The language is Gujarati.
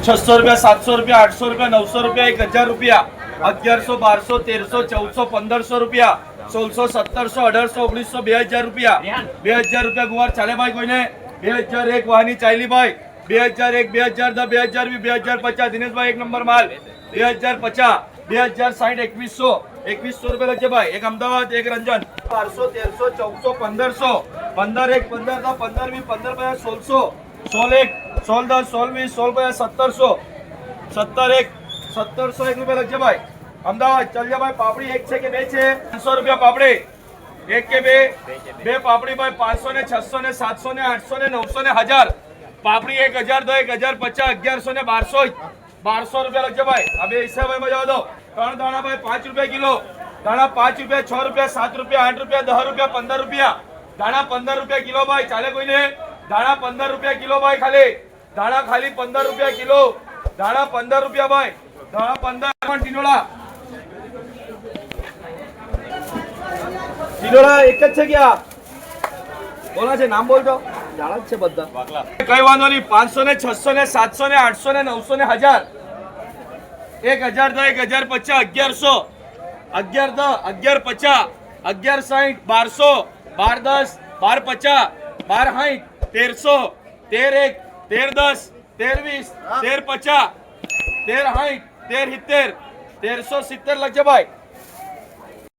600 રૂપિયા, 700 રૂપિયા, 800 રૂપિયા, 900 રૂપિયા, 1000 રૂપિયા, 1100, 1200, 1300, 1400, 1500 રૂપિયા, 1600, 1700, 1800, 1900, 2000 રૂપિયા, 2000 રૂપિયા ગુવાર ચાલે ભાઈ કોઈને? 2001 વાની ચાલી ભાઈ, 2001, 2010, 2020, 2050 દિનેશભાઈ એક નંબર માલ, 2050, 2060, 2100, 2100 રૂપિયા લખજે ભાઈ. એક અમદાવાદ, એક રંજન, 1200, 1300, 1400, 1500, 15 1, 15 10, 15 20, 15 1600, 16 1, 16 10, 16 20, 16 1700, 17 1, 1700 1 રૂપિયા લખજે ભાઈ. અમદાવાદ ચાલ જા ભાઈ. પાપડી એક છે કે બે છે? 500 રૂપિયા પાપડી. એક કે બે? બે પાપડી ભાઈ. 500 ને 600 ને 700 ને 800 ને 900 ને 1000 પાપડી. 1000 દો, 1050, 1100 ને 1200, 1200 રૂપિયા લખજે ભાઈ. આ બે હિસાબ ભાઈ જવા દો. ત્રણ દાણા ભાઈ 5 રૂપિયા કિલો. દાણા 5 રૂપિયા, 6 રૂપિયા, 7 રૂપિયા, 8 રૂપિયા, 10 રૂપિયા, 15 રૂપિયા. દાણા 15 રૂપિયા કિલો ભાઈ. ચાલે કોઈને? દાણા 15 રૂપિયા કિલો ભાઈ. ખાલી દાણા ખાલી 15 રૂપિયા કિલો. દાણા 15 રૂપિયા ભાઈ. દાણા 15. ટીનોળા, ટીનોળા એક જ છે ક્યાં? કોના છે? નામ બોલજો. જાણા જ છે બધા. કઈ વાંધો નહીં. 500 ને 600 ને 700 ને 800 ને 900 ને 1000. 1000 દો, 1050, 1100, 11 10, 1150, 1160, 1200, 1210, 1250, 1260, 1300, 13 1, 13 10, 13 20, 1350, 1360, 1370 1370 લખજે ભાઈ.